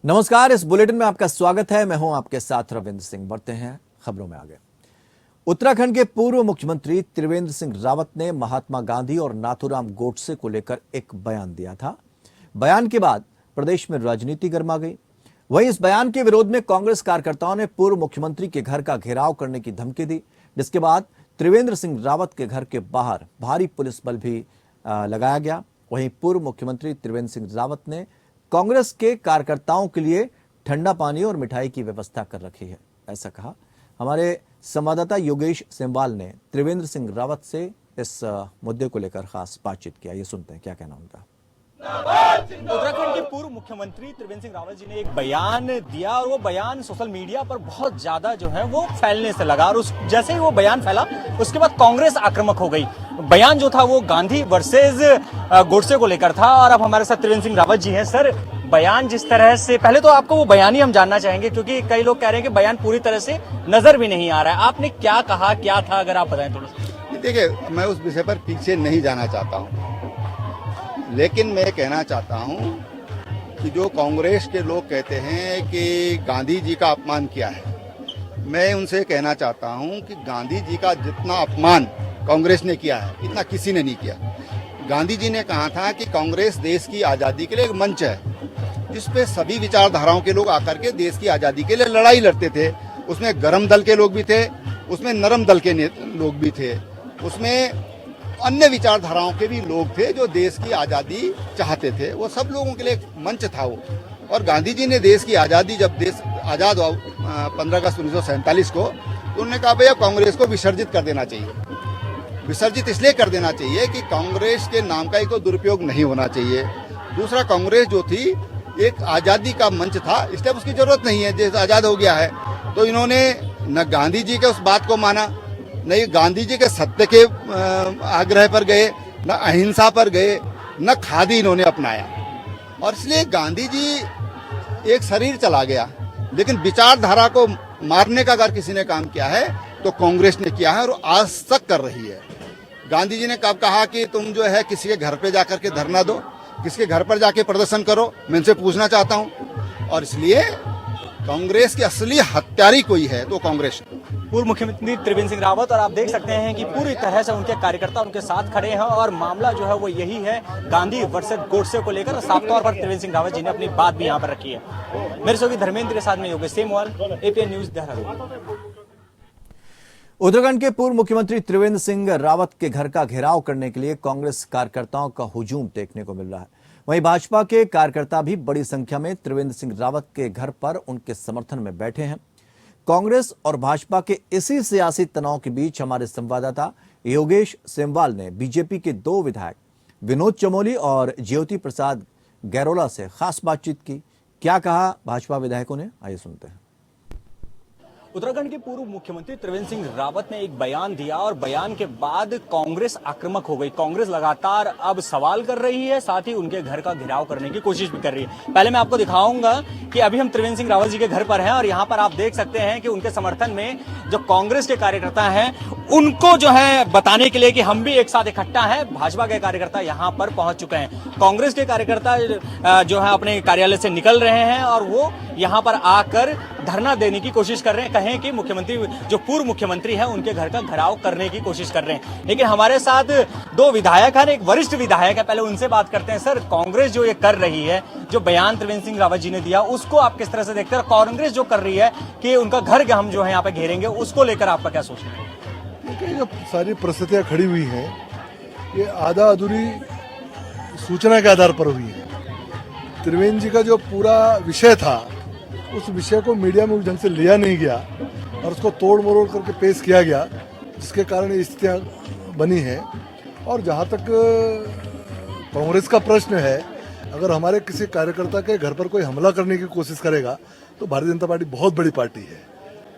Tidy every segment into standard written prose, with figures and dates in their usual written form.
नमस्कार। इस बुलेटिन में आपका स्वागत है। मैं हूं आपके साथ रविंद्र सिंह। बढ़ते हैं खबरों में आगे। उत्तराखंड के पूर्व मुख्यमंत्री त्रिवेंद्र सिंह रावत ने महात्मा गांधी और नाथूराम गोडसे को लेकर एक बयान दिया था। बयान के बाद प्रदेश में राजनीति गर्मा गई। वहीं इस बयान के विरोध में कांग्रेस कार्यकर्ताओं ने पूर्व मुख्यमंत्री के घर का घेराव करने की धमकी दी, जिसके बाद त्रिवेंद्र सिंह रावत के घर के बाहर भारी पुलिस बल भी लगाया गया। वहीं पूर्व मुख्यमंत्री त्रिवेंद्र सिंह रावत ने कांग्रेस के कार्यकर्ताओं के लिए ठंडा पानी और मिठाई की व्यवस्था कर रखी है, ऐसा कहा। हमारे संवाददाता योगेश सेमवाल ने त्रिवेंद्र सिंह रावत से इस मुद्दे को लेकर खास बातचीत किया। ये सुनते हैं क्या कहना उनका। उत्तराखंड के पूर्व मुख्यमंत्री त्रिवेंद्र सिंह रावत जी ने एक बयान दिया और वो बयान सोशल मीडिया पर बहुत ज्यादा जो है वो फैलने से लगा, और उस जैसे ही वो बयान फैला उसके बाद कांग्रेस आक्रामक हो गई। बयान जो था वो गांधी वर्सेस गोडसे को लेकर था। और अब हमारे साथ त्रिवेंद्र सिंह रावत जी हैं। सर, बयान जिस तरह से, पहले तो आपको वो बयान ही हम जानना चाहेंगे, क्योंकि कई लोग कह रहे हैं कि बयान पूरी तरह से नजर भी नहीं आ रहा है। आपने क्या कहा, क्या था, अगर आप बताएं थोड़ा सा। देखिए, मैं उस विषय पर पीछे नहीं जाना चाहता हूँ, लेकिन मैं कहना चाहता हूं कि जो कांग्रेस के लोग कहते हैं कि गांधी जी का अपमान किया है, मैं उनसे कहना चाहता हूं कि गांधी जी का जितना अपमान कांग्रेस ने किया है इतना किसी ने नहीं किया। गांधी जी ने कहा था कि कांग्रेस देश की आज़ादी के लिए एक मंच है जिसपे सभी विचारधाराओं के लोग आकर के देश की आज़ादी के लिए लड़ाई लड़ते थे। उसमें गरम दल के लोग भी थे, उसमें नरम दल के लोग भी थे, उसमें अन्य विचारधाराओं के भी लोग थे जो देश की आज़ादी चाहते थे। वो सब लोगों के लिए एक मंच था वो। और गांधी जी ने देश की आज़ादी, जब देश आज़ाद हुआ 15 अगस्त 1947 को, तो उन्होंने कहा भैया कांग्रेस को विसर्जित कर देना चाहिए। विसर्जित इसलिए कर देना चाहिए कि कांग्रेस के नाम का एक तो दुरुपयोग नहीं होना चाहिए। दूसरा, कांग्रेस जो थी एक आज़ादी का मंच था, इसलिए उसकी जरूरत नहीं है। देश आज़ाद हो गया है तो इन्होंने न गांधी जी के उस बात को माना, नहीं गांधी जी के सत्य के आग्रह पर गए, न अहिंसा पर गए, न खादी इन्होंने अपनाया। और इसलिए गांधी जी एक शरीर चला गया, लेकिन विचारधारा को मारने का अगर किसी ने काम किया है तो कांग्रेस ने किया है और आज तक कर रही है। गांधी जी ने कब कहा कि तुम जो है किसी के घर पे जाकर के धरना दो, किसी के घर पर जाके प्रदर्शन करो, मैं इनसे पूछना चाहता हूं। और इसलिए कांग्रेस की असली हत्यारी कोई है तो कांग्रेस। पूर्व मुख्यमंत्री त्रिवेंद्र सिंह रावत, और आप देख सकते हैं कि पूरी तरह से उनके कार्यकर्ता उनके साथ खड़े हैं और मामला जो है वो यही है, गांधी वर्सेस गोडसे को लेकर। साफ तौर पर त्रिवेंद्र सिंह रावत जी ने अपनी बात भी यहाँ पर रखी है। मेरे सहयोगी धर्मेंद्र के साथ में योगेश सेमवाल, एपीएन न्यूज, देहरादून। उत्तराखंड के पूर्व मुख्यमंत्री त्रिवेंद्र सिंह रावत के घर का घेराव करने के लिए कांग्रेस कार्यकर्ताओं का हुजूम देखने को मिल रहा है। वहीं भाजपा के कार्यकर्ता भी बड़ी संख्या में त्रिवेंद्र सिंह रावत के घर पर उनके समर्थन में बैठे हैं। कांग्रेस और भाजपा के इसी सियासी तनाव के बीच हमारे संवाददाता योगेश सेमवाल ने बीजेपी के 2 विधायक विनोद चमोली और ज्योति प्रसाद गैरोला से खास बातचीत की। क्या कहा भाजपा विधायकों ने, आइए सुनते हैं। उत्तराखंड के पूर्व मुख्यमंत्री त्रिवेंद्र सिंह रावत ने एक बयान दिया और बयान के बाद कांग्रेस आक्रामक हो गई। कांग्रेस लगातार अब सवाल कर रही है, साथ ही उनके घर का घेराव करने की कोशिश भी कर रही है। पहले मैं आपको दिखाऊंगा कि अभी हम त्रिवेंद्र सिंह रावत जी के घर पर हैं और यहाँ पर आप देख सकते हैं कि उनके समर्थन में जो कांग्रेस के कार्यकर्ता हैं उनको जो है बताने के लिए कि हम भी एक साथ इकट्ठा हैं, भाजपा के कार्यकर्ता यहाँ पर पहुंच चुके हैं। कांग्रेस के कार्यकर्ता जो है अपने कार्यालय से निकल रहे हैं और वो यहाँ पर आकर धरना देने की कोशिश कर रहे हैं, कहें कि मुख्यमंत्री, जो पूर्व मुख्यमंत्री हैं, उनके घर का घेराव करने की कोशिश कर रहे हैं। लेकिन हमारे साथ 2 विधायक हैं, एक वरिष्ठ विधायक है, पहले उनसे बात करते हैं। सर, कांग्रेस जो ये कर रही है, जो बयान त्रिवेंद्र सिंह रावत जी ने दिया, उसको आप किस तरह से देखते हैं? कांग्रेस जो कर रही है कि उनका घर हम जो है यहाँ पे घेरेंगे, उसको लेकर आपका क्या सोचना है? जो सारी परिस्थितियां खड़ी हुई हैं ये आधा अधूरी सूचना के आधार पर हुई है। त्रिवेंद्र जी का जो पूरा विषय था उस विषय को मीडिया में उस ढंग से लिया नहीं गया और उसको तोड़ मरोड़ करके पेश किया गया, जिसके कारण ये स्थितियाँ बनी हैं। और जहाँ तक कांग्रेस का प्रश्न है, अगर हमारे किसी कार्यकर्ता के घर पर कोई हमला करने की कोशिश करेगा तो भारतीय जनता पार्टी बहुत बड़ी पार्टी है,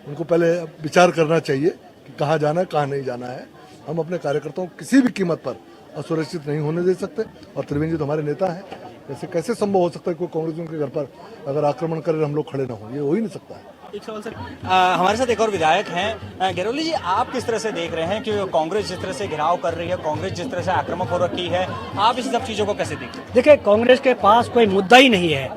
उनको पहले विचार करना चाहिए कि कहाँ जाना है, कहाँ नहीं जाना है। हम अपने कार्यकर्ताओं को किसी भी कीमत पर असुरक्षित नहीं होने दे सकते। और त्रिवेंद्र जी तो हमारे नेता हैं, ऐसे कैसे संभव हो सकता है कोई कांग्रेस के घर पर अगर आक्रमण करे हम लोग खड़े ना हो? ये हो ही नहीं सकता है। एक सवाल सर, हमारे साथ एक और विधायक हैं। गहलोली जी, आप किस तरह से देख रहे हैं कि कांग्रेस जिस तरह से घिराव कर रही है, कांग्रेस जिस तरह से आक्रामक हो रखी है, आप इस सब चीजों को कैसे देखते हैं? देखिए, कांग्रेस के पास कोई मुद्दा ही नहीं है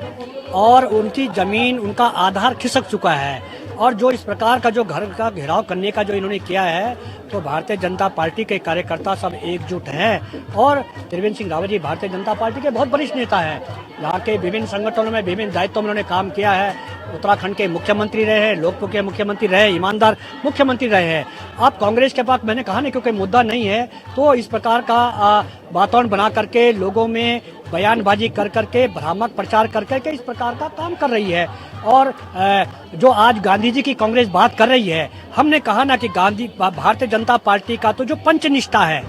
और उनकी जमीन, उनका आधार खिसक चुका है। और जो इस प्रकार का जो घर का घेराव करने का जो इन्होंने किया है, तो भारतीय जनता पार्टी के कार्यकर्ता सब एकजुट हैं। और त्रिवेंद्र सिंह रावत जी भारतीय जनता पार्टी के बहुत वरिष्ठ नेता हैं, यहाँ के विभिन्न संगठनों में विभिन्न दायित्वों में उन्होंने काम किया है। उत्तराखंड के मुख्यमंत्री रहे हैं, लोकसभा के मुख्यमंत्री रहे, ईमानदार मुख्यमंत्री रहे हैं। अब कांग्रेस के पास, मैंने कहा ना, क्योंकि मुद्दा नहीं है, तो इस प्रकार का वातावरण बना करके लोगों में बयानबाजी कर करके, भ्रामक प्रचार कर करके इस प्रकार का काम कर रही है। और जो आज गांधी जी की कांग्रेस बात कर रही है, हमने कहा ना कि भारतीय जनता पार्टी का तो जो पंचनिष्ठा है,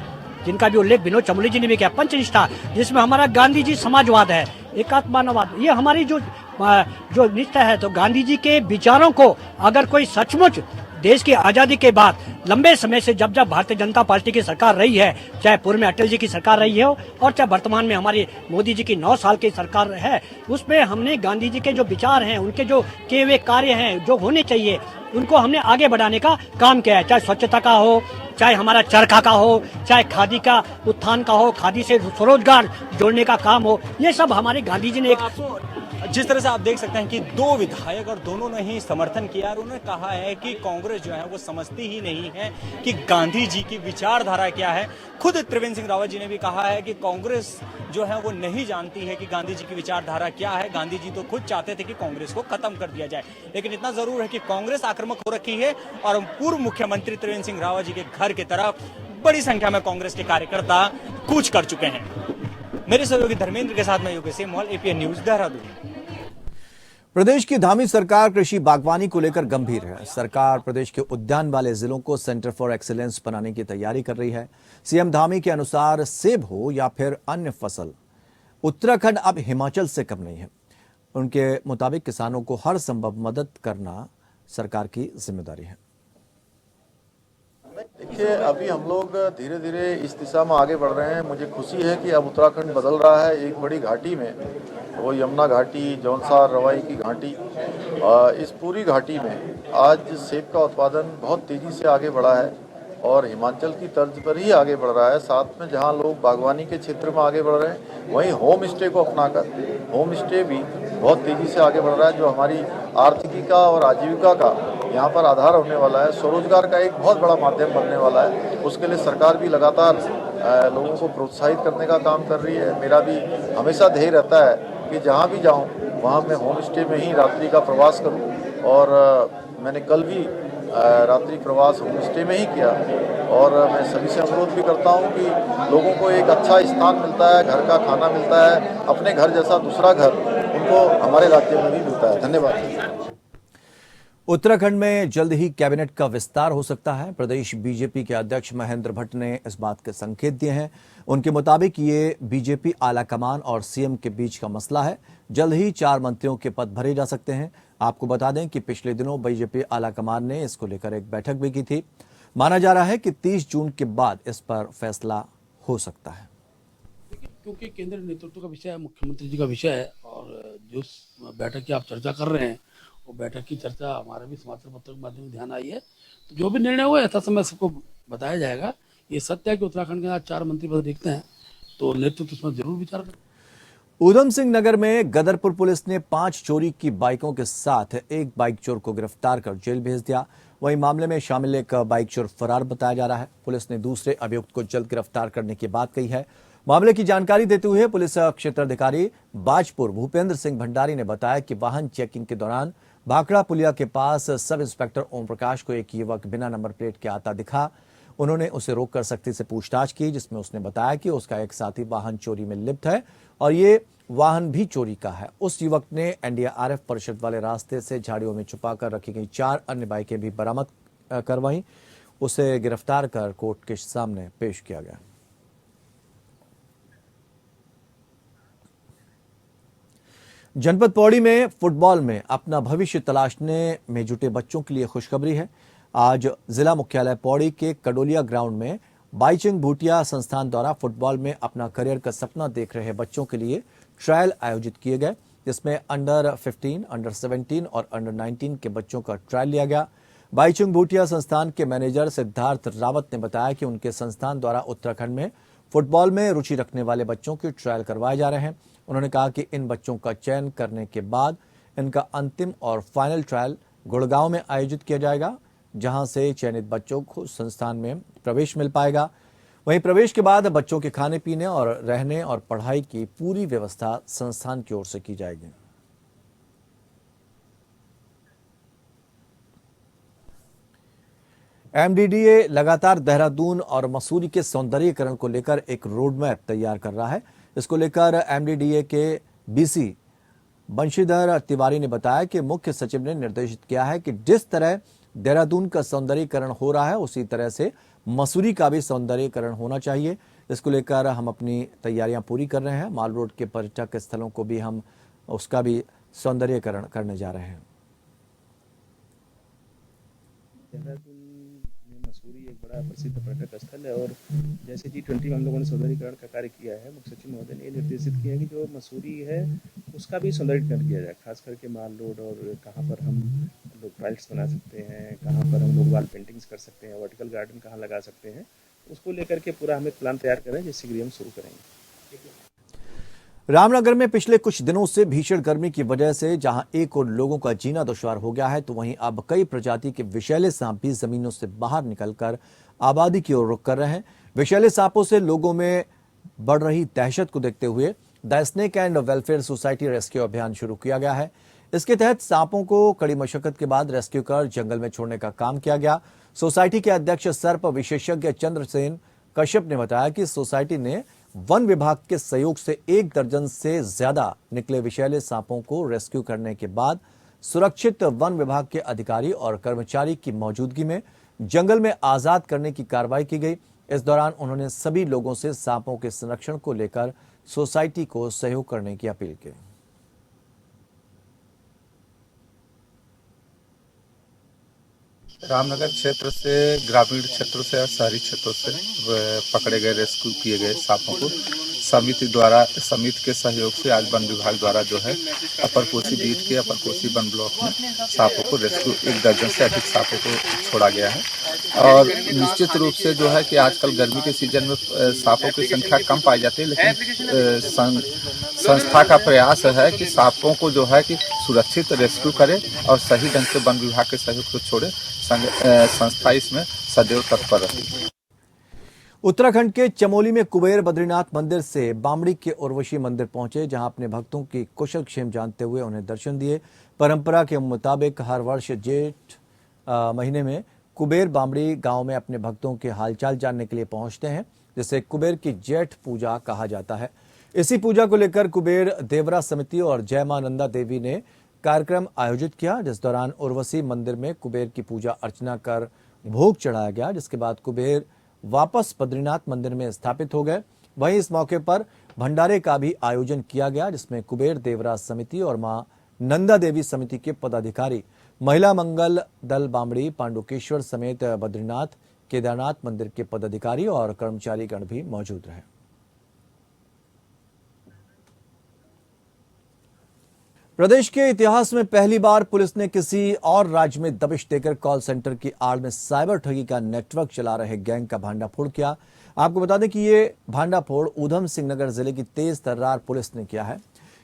जिनका भी उल्लेख विनोद चमोली जी ने भी किया, पंचनिष्ठा, जिसमें हमारा गांधी जी समाजवाद है, एकात्मवाद, ये हमारी जो निष्ठा है। तो गांधी जी के विचारों को अगर कोई सचमुच देश की आजादी के बाद लंबे समय से जब भारतीय जनता पार्टी की सरकार रही है, चाहे पूर्व में अटल जी की सरकार रही हो और चाहे वर्तमान में हमारी मोदी जी की 9 साल की सरकार है, उसमें हमने गांधी जी के जो विचार हैं, उनके जो किए हुए कार्य हैं, जो होने चाहिए, उनको हमने आगे बढ़ाने का काम किया है। चाहे स्वच्छता का हो, चाहे हमारा चरखा का हो, चाहे खादी का उत्थान का हो, खादी से स्वरोजगार जोड़ने का काम हो, ये सब हमारे गांधी जी ने जिस तरह से आप देख सकते हैं कि 2 विधायक और दोनों ने ही समर्थन किया और उन्होंने कहा है कि कांग्रेस जो है वो समझती ही नहीं है कि गांधी जी की विचारधारा क्या है। खुद त्रिवेंद्र सिंह रावत जी ने भी कहा है कि कांग्रेस जो है वो नहीं जानती है कि गांधी जी की विचारधारा क्या है। गांधी जी तो खुद चाहते थे कि कांग्रेस को खत्म कर दिया जाए, लेकिन इतना जरूर है कि कांग्रेस आक्रामक हो रखी है और पूर्व मुख्यमंत्री त्रिवेंद्र सिंह रावत जी के घर की तरफ बड़ी संख्या में कांग्रेस के कार्यकर्ता कूच कर चुके हैं। मेरे सहयोगी धर्मेंद्र के साथ मैं योगेश सेमवाल, एपीएन न्यूज, देहरादून। प्रदेश की धामी सरकार कृषि बागवानी को लेकर गंभीर है। सरकार प्रदेश के उद्यान वाले जिलों को सेंटर फॉर एक्सीलेंस बनाने की तैयारी कर रही है। सीएम धामी के अनुसार सेब हो या फिर अन्य फसल, उत्तराखंड अब हिमाचल से कम नहीं है। उनके मुताबिक किसानों को हर संभव मदद करना सरकार की जिम्मेदारी है। देखिए, अभी हम लोग धीरे धीरे इस दिशा में आगे बढ़ रहे हैं। मुझे खुशी है कि अब उत्तराखंड बदल रहा है एक बड़ी घाटी में, वो यमुना घाटी, जौनसार, रवाई की घाटी। इस पूरी घाटी में आज सेब का उत्पादन बहुत तेज़ी से आगे बढ़ा है और हिमाचल की तर्ज पर ही आगे बढ़ रहा है। साथ में जहां लोग बागवानी के क्षेत्र में आगे बढ़ रहे हैं, वहीं होम स्टे को अपनाकर होम स्टे भी बहुत तेज़ी से आगे बढ़ रहा है, जो हमारी आर्थिकी का और आजीविका का यहाँ पर आधार होने वाला है, स्वरोजगार का एक बहुत बड़ा माध्यम बनने वाला है। उसके लिए सरकार भी लगातार लोगों को प्रोत्साहित करने का काम कर रही है। मेरा भी हमेशा ध्येय रहता है कि जहाँ भी जाऊँ वहाँ मैं होम स्टे में ही रात्रि का प्रवास करूँ और मैंने कल भी रात्रि प्रवास होम स्टे में ही किया। और मैं सभी से अनुरोध भी करता हूँ कि लोगों को एक अच्छा स्थान मिलता है, घर का खाना मिलता है, अपने घर जैसा दूसरा घर उनको हमारे राज्य में भी मिलता है। धन्यवाद। उत्तराखंड में जल्द ही कैबिनेट का विस्तार हो सकता है। प्रदेश बीजेपी के अध्यक्ष महेंद्र भट्ट ने इस बात के संकेत दिए हैं। उनके मुताबिक ये बीजेपी आलाकमान और सीएम के बीच का मसला है। जल्द ही 4 मंत्रियों के पद भरे जा सकते हैं। आपको बता दें कि पिछले दिनों बीजेपी आलाकमान ने इसको लेकर एक बैठक भी की थी। माना जा रहा है कि 30 जून के बाद इस पर फैसला हो सकता है। क्योंकि केंद्रीय नेतृत्व का विषय है, मुख्यमंत्री जी का विषय है और जो बैठक की आप चर्चा कर रहे हैं, वो बैठक की चर्चा हमारे भी समाचार पत्रों के माध्यम से ध्यान आई है। तो जो भी निर्णय हुआ यथा समय सबको बताया जाएगा। ये सत्य है कि उत्तराखंड के आज 4 मंत्री पद देखते हैं, तो नेतृत्व उसमें जरूर विचार करें। ऊधम सिंह नगर में गदरपुर पुलिस ने 5 चोरी की बाइकों के साथ एक बाइक चोर को गिरफ्तार कर जेल भेज दिया। वहीं मामले में शामिल एक बाइक चोर फरार बताया जा रहा है। पुलिस ने दूसरे अभियुक्त को जल्द गिरफ्तार करने की बात कही है। मामले की जानकारी देते हुए पुलिस क्षेत्राधिकारी बाजपुर भूपेंद्र सिंह भंडारी ने बताया कि वाहन चेकिंग के दौरान भाखड़ा पुलिया के पास सब इंस्पेक्टर ओम प्रकाश को एक युवक बिना नंबर प्लेट के आता दिखा। उन्होंने उसे रोककर सख्ती से पूछताछ की, जिसमें उसने बताया कि उसका एक साथी वाहन चोरी में लिप्त है और ये वाहन भी चोरी का है। उस युवक ने एनडीआरएफ परिषद वाले रास्ते से झाड़ियों में छुपाकर रखी गई 4 अन्य बाइकें भी बरामद करवाई। उसे गिरफ्तार कर कोर्ट के सामने पेश किया गया। जनपद पौड़ी में फुटबॉल में अपना भविष्य तलाशने में जुटे बच्चों के लिए खुशखबरी है। आज जिला मुख्यालय पौड़ी के कडोलिया ग्राउंड में बाईचंग भूटिया संस्थान द्वारा फुटबॉल में अपना करियर का सपना देख रहे बच्चों के लिए ट्रायल आयोजित किए गए। जिसमें अंडर 15, अंडर 17 और अंडर 19 के बच्चों का ट्रायल लिया गया। बाईचुंग भूटिया संस्थान के मैनेजर सिद्धार्थ रावत ने बताया कि उनके संस्थान द्वारा उत्तराखंड में फुटबॉल में रुचि रखने वाले बच्चों की ट्रायल करवाए जा रहे हैं। उन्होंने कहा कि इन बच्चों का चयन करने के बाद इनका अंतिम और फाइनल ट्रायल गुड़गांव में आयोजित किया जाएगा, जहां से चयनित बच्चों को संस्थान में प्रवेश मिल पाएगा। वहीं प्रवेश के बाद बच्चों के खाने पीने और रहने और पढ़ाई की पूरी व्यवस्था संस्थान की ओर से की जाएगी। एमडीडीए लगातार देहरादून और मसूरी के सौंदर्यीकरण को लेकर एक रोड मैप तैयार कर रहा है। इसको लेकर एमडीडीए के बीसी बंशीधर तिवारी ने बताया कि मुख्य सचिव ने निर्देशित किया है कि जिस तरह देहरादून का सौंदर्यीकरण हो रहा है उसी तरह से मसूरी का भी सौंदर्यीकरण होना चाहिए। इसको लेकर हम अपनी तैयारियां पूरी कर रहे हैं। माल रोड के पर्यटक स्थलों को भी हम उसका भी सौंदर्यीकरण करने जा रहे हैं। देहरादून में मसूरी एक बड़ा प्रसिद्ध पर्यटक स्थल है और जैसे G20 में हम लोगों ने सौंदर्यीकरण का कार्य किया है, मुख्य सचिव महोदय ने निर्देशित किया है कि जो मसूरी है उसका भी सौंदर्यीकरण किया जाए, खास करके माल रोड और कहाँ पर हम लोग ट्रायल्स बना सकते हैं, कहाँ पर हम लोग वॉल पेंटिंग्स कर सकते हैं, वर्टिकल गार्डन कहाँ लगा सकते हैं, उसको लेकर के पूरा हमें प्लान तैयार करें, जिससे शीघ्र हम शुरू करेंगे। रामनगर में पिछले कुछ दिनों से भीषण गर्मी की वजह से जहां एक और लोगों का जीना दुश्वार हो गया है, तो वहीं अब कई प्रजाति के विषैले सांप भी जमीनों से बाहर निकलकर आबादी की ओर रुख कर रहे हैं। विषैले सांपों से लोगों में बढ़ रही दहशत को देखते हुए the snake and welfare society rescue अभियान शुरू किया गया है। इसके तहत सांपों को कड़ी मशक्कत के बाद रेस्क्यू कर जंगल में छोड़ने का काम किया गया। सोसाइटी के अध्यक्ष सर्प विशेषज्ञ चंद्रसेन कश्यप ने बताया कि सोसाइटी ने वन विभाग के सहयोग से 1 दर्जन से ज्यादा निकले विषैले सांपों को रेस्क्यू करने के बाद सुरक्षित वन विभाग के अधिकारी और कर्मचारी की मौजूदगी में जंगल में आजाद करने की कार्रवाई की गई। इस दौरान उन्होंने सभी लोगों से सांपों के संरक्षण को लेकर सोसाइटी को सहयोग करने की अपील की। रामनगर क्षेत्र से, ग्रामीण क्षेत्रों से और शहरी क्षेत्रों से पकड़े गए, रेस्क्यू किए गए सांपों को समिति के सहयोग से आज वन विभाग द्वारा जो है अपर कोसी बीट के अपर कोसी वन ब्लॉक में सांपों को रेस्क्यू 1 दर्जन से अधिक सांपों को छोड़ा गया है। और निश्चित रूप से जो है कि आजकल गर्मी के सीजन में सांपों की संख्या कम पाई जाती है, लेकिन संस्था का प्रयास है कि सांपों को जो है कि सुरक्षित रेस्क्यू करे और सही ढंग से वन विभाग के सहयोग से छोड़े। संस्था इसमें सदैव तत्पर रही। उत्तराखंड के चमोली में कुबेर बद्रीनाथ मंदिर से बामड़ी के उर्वशी मंदिर पहुंचे, जहां अपने भक्तों की कुशल क्षेम जानते हुए उन्हें दर्शन दिए। परंपरा के मुताबिक हर वर्ष जेठ महीने में कुबेर बामड़ी गांव में अपने भक्तों के हालचाल जानने के लिए पहुंचते हैं, जिसे कुबेर की जेठ पूजा कहा जाता है। इसी पूजा को लेकर कुबेर देवरा समिति और जय मां नंदा देवी ने कार्यक्रम आयोजित किया, जिस दौरान उर्वशी मंदिर में कुबेर की पूजा अर्चना कर भोग चढ़ाया गया, जिसके बाद कुबेर वापस बद्रीनाथ मंदिर में स्थापित हो गए। वहीं इस मौके पर भंडारे का भी आयोजन किया गया, जिसमें कुबेर देवरा समिति और मां नंदा देवी समिति के पदाधिकारी, महिला मंगल दल बामड़ी, पांडुकेश्वर समेत बद्रीनाथ केदारनाथ मंदिर के पदाधिकारी और कर्मचारी गण भी मौजूद रहे। प्रदेश के इतिहास में पहली बार पुलिस ने किसी और राज्य में दबिश देकर कॉल सेंटर की आड़ में साइबर ठगी का नेटवर्क चला रहे गैंग का भांडाफोड़ किया। आपको बता दें कि ये भांडाफोड़ ऊधम सिंह नगर जिले की तेज तर्रार पुलिस ने किया है।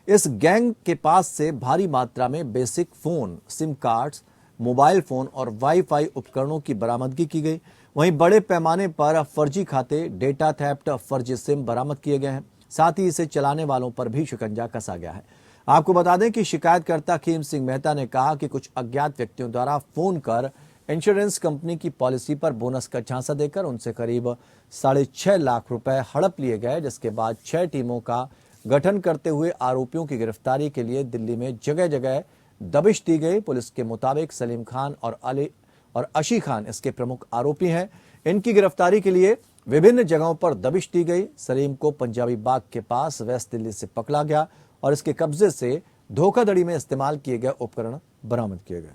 इस गैंग के पास से भारी मात्रा में basic phone, SIM cards, mobile phone और वाईफाई उपकरणों की बरामदगी की गई। वहीं बड़े पैमाने पर फर्जी खाते, डेटा थेफ्ट, फर्जी सिम बरामद किए गए हैं। साथ ही इसे चलाने वालों पर भी शिकंजा कसा गया है। आपको बता दें कि शिकायतकर्ता खीम सिंह मेहता ने कहा कि कुछ अज्ञात व्यक्तियों द्वारा फोन कर इंश्योरेंस कंपनी की पॉलिसी पर बोनस का झांसा देकर उनसे करीब 6.5 लाख रुपए हड़प लिए गए, जिसके बाद 6 टीमों का गठन करते हुए आरोपियों की गिरफ्तारी के लिए दिल्ली में जगह जगह दबिश दी गई। पुलिस के मुताबिक सलीम खान और अशी खान इसके प्रमुख आरोपी हैं। इनकी गिरफ्तारी के लिए विभिन्न जगहों पर दबिश दी गई। सलीम को पंजाबी बाग के पास वेस्ट दिल्ली से पकड़ा गया और इसके कब्जे से धोखाधड़ी में इस्तेमाल किए गए उपकरण बरामद किए गए।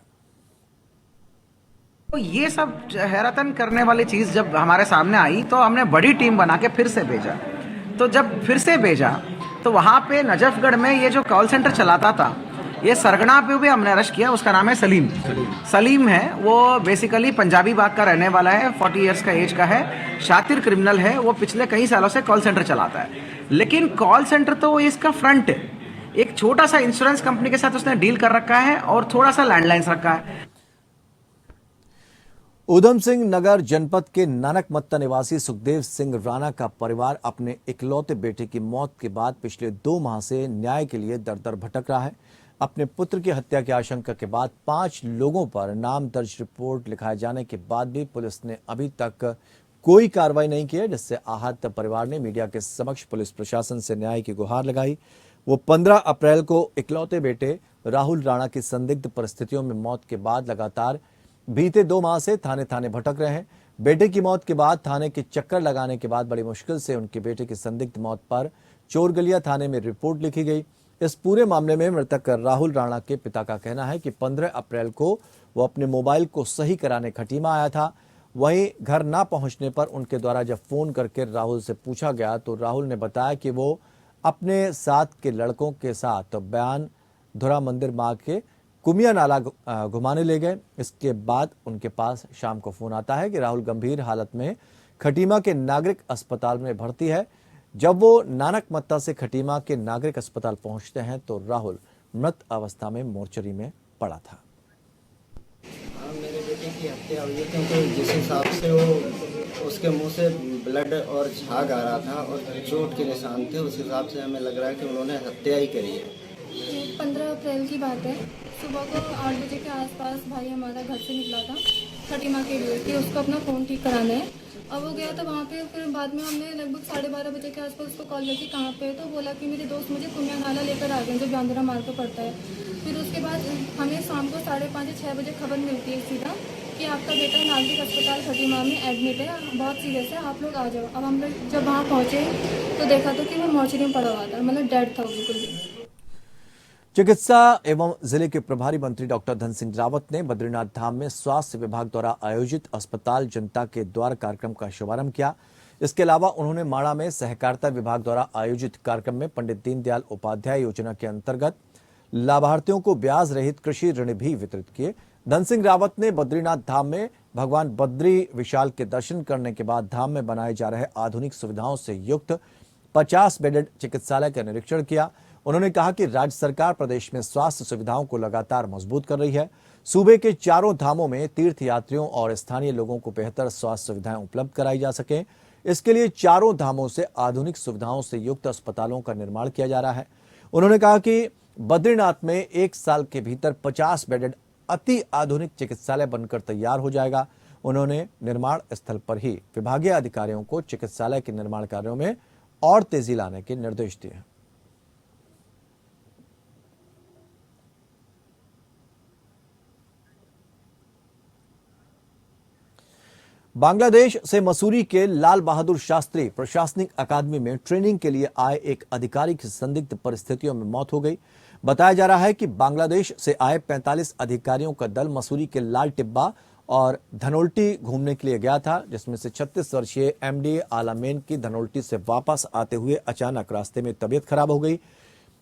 तो ये सब हैरतन करने वाली चीज जब हमारे सामने आई तो हमने बड़ी टीम बना के फिर से भेजा। तो जब फिर से भेजा तो वहाँ पे नजफगढ़ में ये जो कॉल सेंटर चलाता था, ये सरगना पे भी हमने अरेस्ट किया। उसका नाम है सलीम है। वो बेसिकली पंजाबी बाग का रहने वाला है, 40 इयर्स का एज का है, शातिर क्रिमिनल है। वो पिछले कई सालों से कॉल सेंटर चलाता है, लेकिन कॉल सेंटर तो इसका फ्रंट है। एक छोटा सा इंश्योरेंस कंपनी के साथ उसने डील कर रखा है और थोड़ा सा लैंडलाइंस रखा है। ऊधम सिंह नगर जनपद के नानकमत्ता निवासी सुखदेव सिंह राणा का परिवार अपने इकलौते बेटे की मौत के बाद पिछले 2 माह से न्याय के लिए दर दर भटक रहा है। अपने पुत्र की हत्या की आशंका के बाद 5 लोगों पर नाम दर्ज रिपोर्ट लिखाए जाने के बाद भी पुलिस ने अभी तक कोई कार्रवाई नहीं की है, जिससे आहत परिवार ने मीडिया के समक्ष पुलिस प्रशासन से न्याय की गुहार लगाई। वो 15 अप्रैल को इकलौते बेटे राहुल राणा की संदिग्ध परिस्थितियों में मौत के बाद लगातार बीते 2 माह से थाने थाने भटक रहे हैं। बेटे की मौत के बाद थाने के चक्कर लगाने के बाद बड़ी मुश्किल से उनके बेटे की संदिग्ध मौत पर चोरगलिया थाने में रिपोर्ट लिखी गई। इस पूरे मामले में मृतक राहुल राणा के पिता का कहना है कि 15 अप्रैल को वो अपने मोबाइल को सही कराने खटीमा आया था। वहीं घर ना पहुंचने पर उनके द्वारा जब फोन करके राहुल से पूछा गया तो राहुल ने बताया कि वो अपने साथ के लड़कों के साथ बयान धुरा मंदिर मार्ग के कुमिया नाला घुमाने ले गए। इसके बाद उनके पास शाम को फोन आता है कि राहुल गंभीर हालत में खटीमा के नागरिक अस्पताल में भर्ती है। जब वो नानकमत्ता से खटीमा के नागरिक अस्पताल पहुंचते हैं तो राहुल मृत अवस्था में मोर्चरी में पड़ा था। मेरे बेटे की हत्या हुई है क्योंकि जिस हिसाब से वो उसके मुंह से ब्लड और झाग आ रहा था और चोट के निशान थे, उस हिसाब से हमें लग रहा है कि उन्होंने हत्या ही करी है। 15 अप्रैल की बात है। सुबह को 8 बजे के आसपास भाई हमारा घर से निकला था खटीमा के लिए कि उसको अपना फ़ोन ठीक कराना है। अब वो गया था वहाँ पे, फिर बाद में हमने लगभग 12:30 बजे के आसपास उसको कॉल की कहाँ पे है, तो बोला कि मेरे दोस्त मुझे कुमिया नाला लेकर आ गए जो बांद्रा मार्ग पर पड़ता है। फिर उसके बाद हमें शाम को 5:30 या 6 बजे खबर मिलती है सीधा कि आपका बेटा नागरिक अस्पताल खटीमा में एडमिट है, बहुत सीरियस है, आप लोग आ जाओ। अब हम लोग जब वहाँ पहुँचे तो देखा तो कि वो मोर्चरी में पड़ा हुआ था, मतलब डेड था बिल्कुल भी। चिकित्सा एवं जिले के प्रभारी मंत्री डॉक्टर धन सिंह रावत ने बद्रीनाथ धाम में स्वास्थ्य विभाग द्वारा आयोजित अस्पताल जनता के द्वार कार्यक्रम का शुभारंभ किया। इसके अलावा उन्होंने माणा में सहकारिता विभाग द्वारा आयोजित कार्यक्रम में पंडित दीनदयाल उपाध्याय योजना के अंतर्गत लाभार्थियों को ब्याज रहित कृषि ऋण भी वितरित किए। धन सिंह रावत ने बद्रीनाथ धाम में भगवान बद्री विशाल के दर्शन करने के बाद धाम में बनाए जा रहे आधुनिक सुविधाओं से युक्त 50 बेडेड चिकित्सालय का निरीक्षण किया। उन्होंने कहा कि राज्य सरकार प्रदेश में स्वास्थ्य सुविधाओं को लगातार मजबूत कर रही है। सूबे के चारों धामों में तीर्थ यात्रियों और स्थानीय लोगों को बेहतर स्वास्थ्य सुविधाएं उपलब्ध कराई जा सके, इसके लिए चारों धामों से आधुनिक सुविधाओं से युक्त अस्पतालों का निर्माण किया जा रहा है। उन्होंने कहा कि बद्रीनाथ में 1 साल के भीतर 50 बेडेड अति आधुनिक चिकित्सालय बनकर तैयार हो जाएगा। उन्होंने निर्माण स्थल पर ही विभागीय अधिकारियों को चिकित्सालय के निर्माण कार्यों में और तेजी लाने के निर्देश दिए। बांग्लादेश से मसूरी के लाल बहादुर शास्त्री प्रशासनिक अकादमी में ट्रेनिंग के लिए आए एक अधिकारी की संदिग्ध परिस्थितियों में मौत हो गई। बताया जा रहा है कि बांग्लादेश से आए 45 अधिकारियों का दल मसूरी के लाल टिब्बा और धनोल्टी घूमने के लिए गया था, जिसमें से 36 वर्षीय एमडी आलामेन की धनोल्टी से वापस आते हुए अचानक रास्ते में तबीयत खराब हो गई।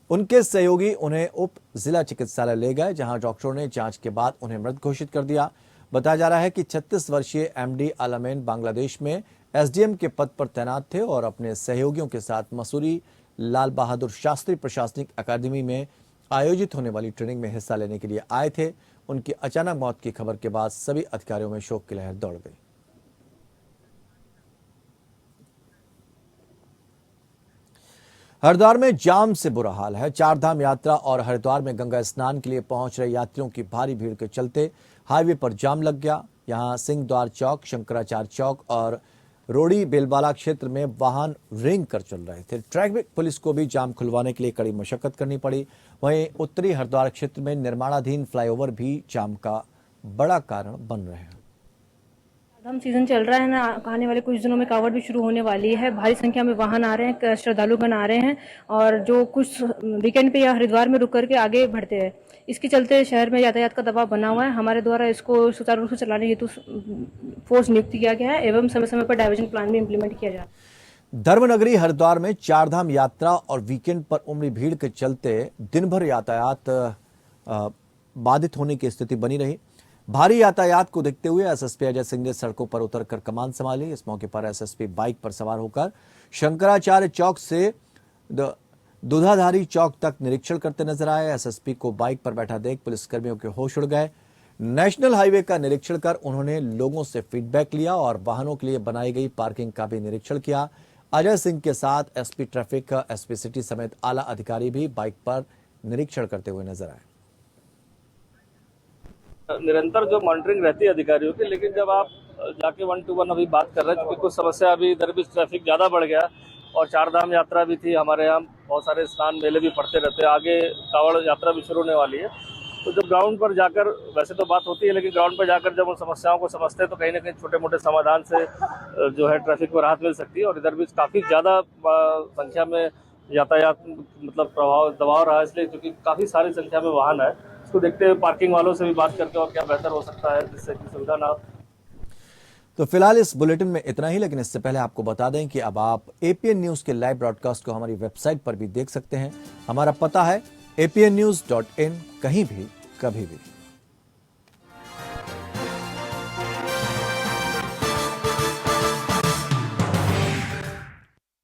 उनके सहयोगी उन्हें उप जिला चिकित्सालय ले गए, जहां डॉक्टरों ने जांच के बाद उन्हें मृत घोषित कर दिया। बताया जा रहा है कि 36 वर्षीय एमडी आलामेन बांग्लादेश में एसडीएम के पद पर तैनात थे और अपने सहयोगियों के साथ मसूरी लाल बहादुर शास्त्री प्रशासनिक अकादमी में आयोजित होने वाली ट्रेनिंग में हिस्सा लेने के लिए आए थे। उनकी अचानक मौत की खबर के बाद सभी अधिकारियों में शोक की लहर दौड़ गई। हरिद्वार में जाम से बुरा हाल है। 4 धाम यात्रा और हरिद्वार में गंगा स्नान के लिए पहुंच रहे यात्रियों की भारी भीड़ के चलते हाईवे पर जाम लग गया। यहां सिंह द्वार चौक, शंकराचार्य चौक और रोड़ी बेलबाला क्षेत्र में वाहन रेंग कर चल रहे थे। ट्रैफिक पुलिस को भी जाम खुलवाने के लिए कड़ी मशक्कत करनी पड़ी। वहीं उत्तरी हरिद्वार क्षेत्र में निर्माणाधीन फ्लाईओवर भी जाम का बड़ा कारण बन रहे हैं। हम सीजन चल रहा है ना, आने वाले कुछ दिनों में कावड़ भी शुरू होने वाली है। भारी संख्या में वाहन आ रहे हैं, श्रद्धालुगण आ रहे हैं और जो कुछ वीकेंड पे या हरिद्वार में रुक करके आगे बढ़ते हैं। इसके चलते शहर में यातायात का दबाव बना हुआ है। हमारे द्वारा इसको सुचारू रूप से चलाने हेतु फोर्स नियुक्त किया गया है एवं समय समय पर डाइवर्जन प्लान भी इम्प्लीमेंट किया जा रहा है। धर्मनगरी हरिद्वार में चारधाम यात्रा और वीकेंड पर उमड़ी भीड़ के चलते दिन भर यातायात बाधित होने की स्थिति बनी रही। भारी यातायात को देखते हुए एसएसपी अजय सिंह ने सड़कों पर उतरकर कमान संभाली। इस मौके पर एसएसपी बाइक पर सवार होकर शंकराचार्य चौक से दूधाधारी चौक तक निरीक्षण करते नजर आए। एसएसपी को बाइक पर बैठा देख पुलिसकर्मियों के होश उड़ गए। नेशनल हाईवे का निरीक्षण कर उन्होंने लोगों से फीडबैक लिया और वाहनों के लिए बनाई गई पार्किंग का भी निरीक्षण किया। अजय सिंह के साथ एसपी ट्रैफिक, एसपी सिटी समेत आला अधिकारी भी बाइक पर निरीक्षण करते हुए नजर आए। निरंतर जो मॉनिटरिंग रहती है अधिकारियों की, लेकिन जब आप जाके 1 to 1 अभी बात कर रहे हैं, क्योंकि कुछ समस्या अभी इधर भी ट्रैफिक ज़्यादा बढ़ गया और चारधाम यात्रा भी थी, हमारे यहाँ बहुत सारे स्नान मेले भी पड़ते रहते हैं, आगे कावड़ यात्रा भी शुरू होने वाली है। तो जब ग्राउंड पर जाकर, वैसे तो बात होती है, लेकिन ग्राउंड पर जाकर जब उन समस्याओं को समझते हैं तो कहीं ना कहीं छोटे मोटे समाधान से जो है ट्रैफिक को राहत मिल सकती है। और इधर भी काफ़ी ज़्यादा संख्या में यातायात मतलब दबाव रहा है, इसलिए क्योंकि काफ़ी सारी संख्या में वाहन है। इसको देखते हुए पार्किंग वालों से भी बात करके और क्या बेहतर हो सकता है जिससे कि सुविधा ना हो। तो फिलहाल इस बुलेटिन में इतना ही, लेकिन इससे पहले आपको बता दें कि अब आप एपीएन न्यूज के लाइव ब्रॉडकास्ट को हमारी वेबसाइट पर भी देख सकते हैं। हमारा पता है apnnews.in, कहीं भी कभी भी।